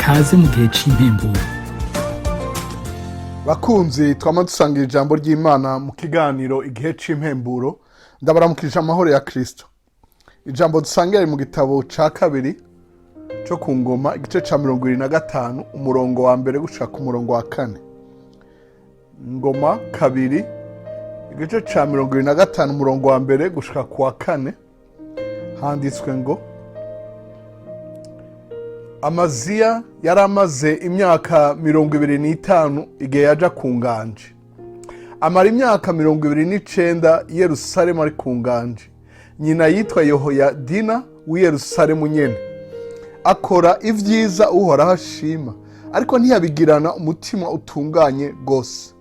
kaze mu gihe cy'impemburo. Bakunzi twama dusangira ijambo ry'Imana mu kiganiro igihe cy'impemburo, ndabaramukije amahoro ya Kristo. Ijambo dusangira mu gitabo ca kabiri cyo ku Ngoma igice ca 25 umurongo wa mbere gushika ku murongo wa 4. Ngoma kabiri igice ca 25 umurongo wa mbere gushika ku wa 4 handitswe ngo: Amaziya yari amaze imyaka 25 igihe yaja ku nganje. Amara imyaka 29 i Yerusalemu ari ku nganje. Nyina yitwa Yehoyadina w'i Yerusalemu nyene. Akora ivyiza Uhoraho ashima, ariko ntiyabigirana umutima utunganye gose.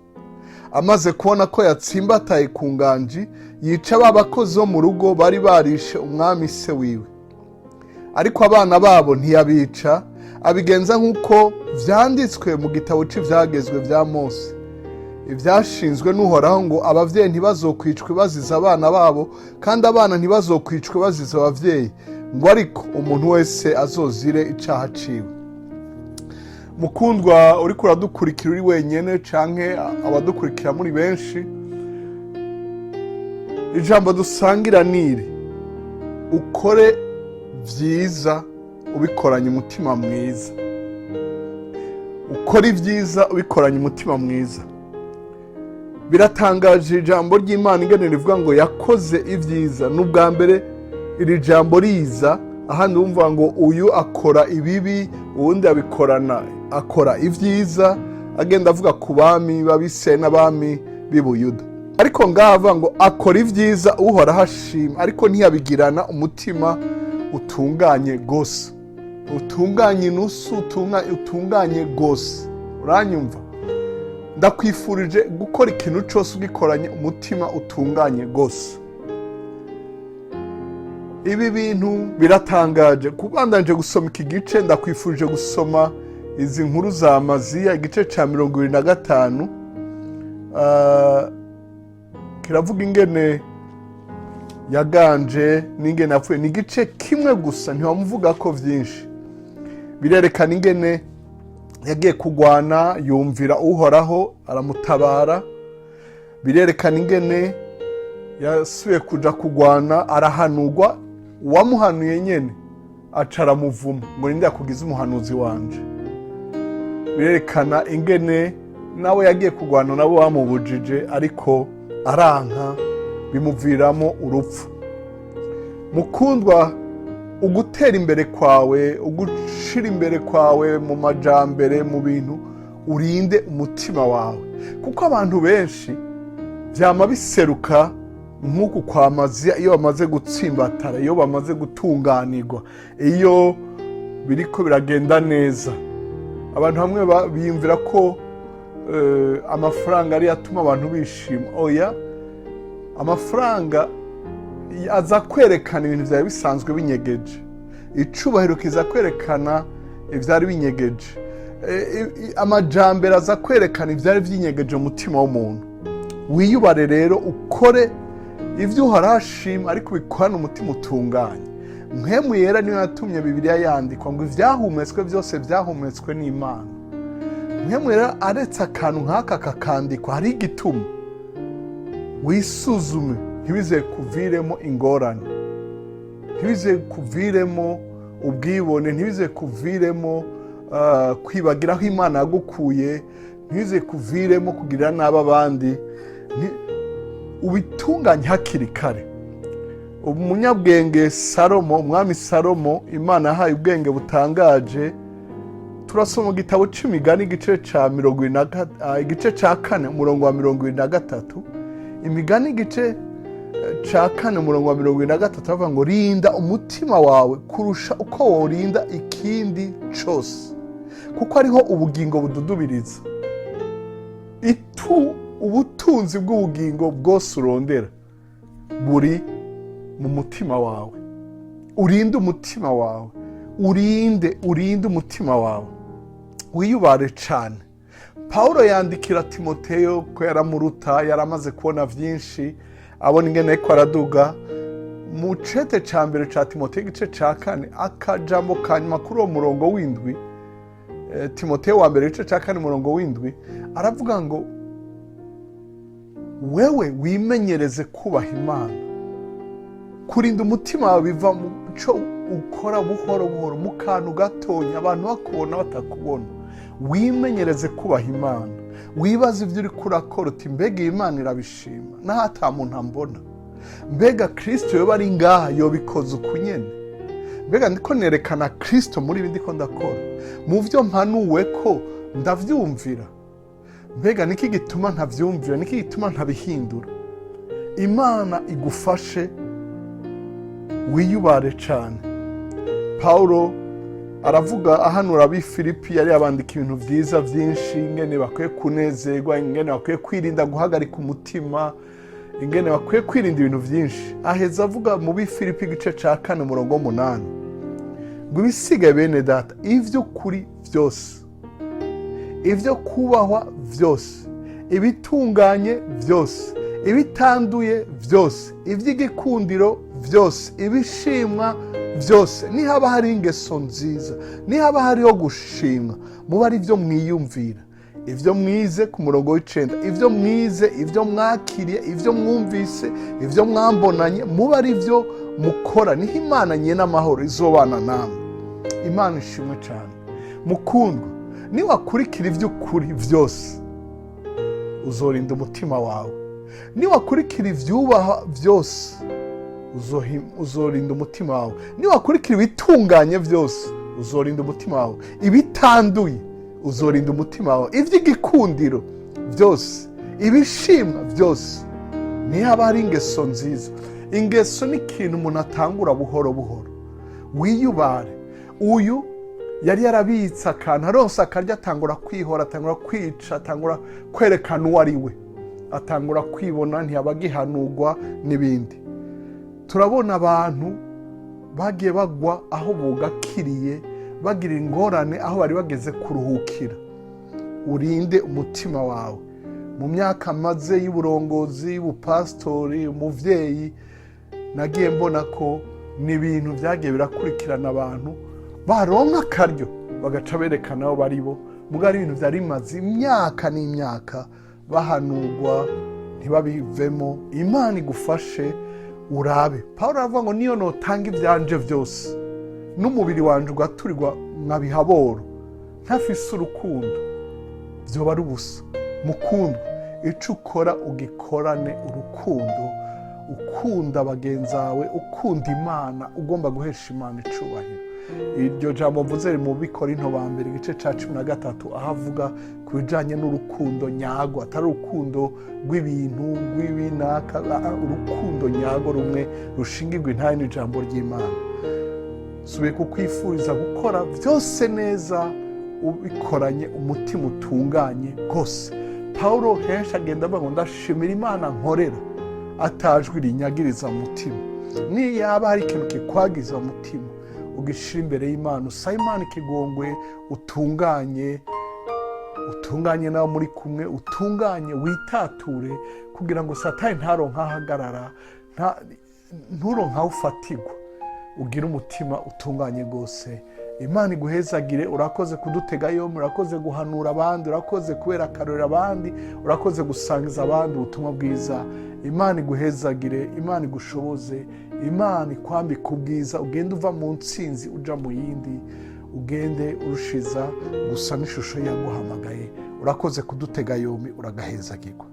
Amaze kubona ko yatsimbataye ku nganji, yica babakozi bo mu rugo bari barishe umwami se wiwe. Ariko abana babo ntiyabica, abigenza nk'uko vyanditswe mu gitabo c'ivyagezwe vya Mose. Ivyashinzwe n'Uhoraho ngo abavyeyi ntibazokwicwe baziza abana babo, kandi abana ntibazokwicwe baziza abavyeyi, ngo ariko umuntu wese azozire icaha ciwe. Mukundwa uriko uradukurikira uri wenyene canke abadukurikira muri benshi, ijambo dusangira niri: ukore vyiza ubikoranye umutima mwiza. Ukora ivyiza ubikoranye umutima mwiza. Biratangaje ijambo ry'Imana ingene rivuga ngo yakoze ivyiza. N'ubwa mbere iri jambo riza, ahandi wumva ngo uyu akora ibibi, uwundi akora ivyiza, agenda avuga ku bami babise n'abami b'i Buyuda. Ariko ngaha avuga ngo akora ivyiza Uhoraho ashima, ariko ntiyabigirana umutima utunganye gose. Utunganye inusu, utunganye gose. Uranyumva? Ndakwifurije gukora ikintu cyose ugikoranye umutima utunganye gose. Ibi bintu biratangaje. Kubandanje gusoma iki gice, ndakwifurije gusoma izi nkuru za Amaziya igice ca 25. Kiravuga ingene yaganje n'ingene yapfuye. Ni igice kimwe gusa, ntiwamuvuga ko vyinshi. Birerekana ingene yagiye kugwana, yumvira Uhoraho aramutabara. Birerekana ingene yasubiye kuja kugwana, arahanurwa. Uwamuhanuye nyene aca aramuvuma ngo ninde yakugize umuhanuzi wanje. Birerekana ingene nawe yagiye kugwana nabo bamubujije, ariko aranka, bimuviramo urupfu. Mukundwa, ugutera imbere kwawe, ugushira imbere kwawe mu majambere, mu bintu, urinde umutima wawe. Kuko abantu benshi vyama biseruka nk'uku kwa Amaziya iyo bamaze gutsimbatara, iyo bamaze gutunganirwa, iyo biriko biragenda neza. Abantu hamwe biyumvira ko amafaranga ari atuma abantu bishima. Oya, amafaranga aza kwerekana ibintu vyari bisanzwe binyegeje. Icubahiro kiza kwerekana ivyari binyegeje. Amajambere aza kwerekana ivyari vyinyegeje mu mutima w'umuntu. Wiyubare rero, ukore ivyo Uhoraho ashima, ariko ubikorane umutima utunganye. Mpwemu Yera niyo yatumye Bibiliya yandikwa ngo ivyahumetswe vyose vyahumetswe n'Imana. Mpwemu Yera aretse akantu nk'aka kakandikwa, hari igituma. Wisuzume ntibize kuviremo ingorane, ntibize kuviremo ubwibone, ntibize kuviremo kwibagira aho Imana yagukuye, ntibize kuviremo kugirira nabi abandi. Ubitunganye hakiri kare. Umunyabwenge Salomo, umwami Salomo, Imana yahaye ubwenge butangaje. Turasoma mu gitabo c'Imigani igice ca 4 umurongo wa 23. Imigani igice ca 4 umurongo wa 23 avuga ngo rinda umutima wawe kurusha uko worinda ikindi cose, kuko ariho ubugingo bududubiriza. Ubutunzi bw'ubugingo bwose urondera buri mu mutima wawe. Urinde umutima wawe, urinde umutima wawe, wiyubare cane. Paulo yandikira Timoteyo ko yaramuruta, yaramaze kubona vyinshi, abona ingene ariko araduga. Mu cete ca mbere ca Timoteyo igice ca 4 akajambo kanyuma kuri uwo murongo w'indwi Timoteyo wa mbere igice cya 4:7 aravuga ngo wewe wimenyereze kubaha Imana, kurinda umutima wawe biva mu cyo ukora buhoro buhoro mu kantu gatonya abantu bakubona batakubona. Wimenyereze kubaha Imana, wibaza ibyo uri kurakora uti mbega Imana irabishima naho ata muntu ambona, mbega Kristo yoba ari ngaha yobikoze uku nyene, mbega ndiko nerekana Kristo muri ibi ndiko ndakora, mu byo mpanuwe ko ndavyumvira, mbega niki gituma ntavyumvira, niki gituma ntabihindura. Imana igufashe wiyubare cyane. Paulo aravuga ahanura ab'i Filipi, yari abandika ibintu byiza byinshi, ingene bakwiye kunezerwa, ingene bakwiye kwirinda guhagarika umutima, ingene bakwiye kwirinda ibintu byinshi. Aheza avuga mu b'i Filipi igice cya 4:8 ngo ibisigaye bene data, ivyo kuri byose, ivyo kubahwa byose, ibitunganye byose, ibitanduye byose, iby'igikundiro byose, ibishimwa byose, nihaba hari ingeso nziza, nihaba hariho gushimwa, muba ari byo mwiyumvira, ibyo mwize ku murongo w'9, ibyo mwize, ibyo mwakiriye, ibyo mwumvise, ibyo mwambonanye, muba ari byo mukora, niho Imana nyene amahoro izobana namwe. Imana ishimwe cyane. Mukundwa, niwakurikira ivy'ukuri byose uzorinda umutima wawe, niwakurikira ivyubaha byose uzorinda umutima wawe, niwakurikira ibitunganye byose uzorinda umutima wawe, ibitanduye uzorinda umutima wawe, ivy'igikundiro byose, ibishimwa byose, nihaba hari ingeso nziza. Ingeso ni ikintu umuntu atangura buhoro buhoro. Wiyubare. Uyu yari yarabitse akantu, aronse akarya atangura kwihora, atangura kwica, atangura kwerekana uwo ari we, atangura kwibona, ntiyabagihanurwa n'ibindi. Turabona abantu bagiye bagwa aho bugakiriye, bagira ingorane aho bari bageze kuruhukira. Urinde umutima wawe. Mu myaka maze y'uburongozi, y'ubupastori, umuvyeyi, nagiye mbona ko ni ibintu byagiye birakurikirana abantu baronka akaryo bagaca berekana aho bari bo, muga ari ibintu byari bimaze imyaka n'imyaka bahanurwa ntibabivemo. Imana igufashe urabe. Paulo aravuga ngo niyo notanga ibyanje byose n'umubiri wanje ugaturirwa nkabihaboro ntafise urukundo, byoba ari ubusa. Mukundwa, ico ukora ugikorane urukundo, ukunda bagenzi bawe, ukunda Imana, ugomba guhesha Imana icubahiro. Iryo jambo mvuze mu Bikorinto ba mbere igice cya 13 aho avuga ku bijanye n'urukundo nyago, atari urukundo rw'ibintu rw'ibinaka, urukundo nyago rumwe rushingirwa intahe n'ijambo ry'Imana. Subiye kukwifuriza gukora byose neza ubikoranye umutima utunganye rwose. Paulo henshi agenda avuga ngo ndashimira Imana nkorera atajwi rinyagiriza mu mutima. Niyaba hari ikintu kikwagiza mu mutima, ugishira imbere y'Imana, usaba Imana ikigongwe, utunganye nawe muri kumwe, utunganye, witature kugira ngo Satani ntaronka ahagarara, nturonka aho ufatirwa, ugire umutima utunganye rwose. Imana iguhezagire. Urakoze kudutega yombi, urakoze guhanura abandi, urakoze kubera akarorero abandi, urakoze gusangiza abandi ubutumwa bwiza. Imana iguhezagire, Imana igushoboze, Imana ikwambika ubwiza, ugende uva mu ntsinzi uja mu yindi, ugende urushiza gusa n'ishusho yaguhamagaye. Urakoze kudutega yombi, uragahezagirwa.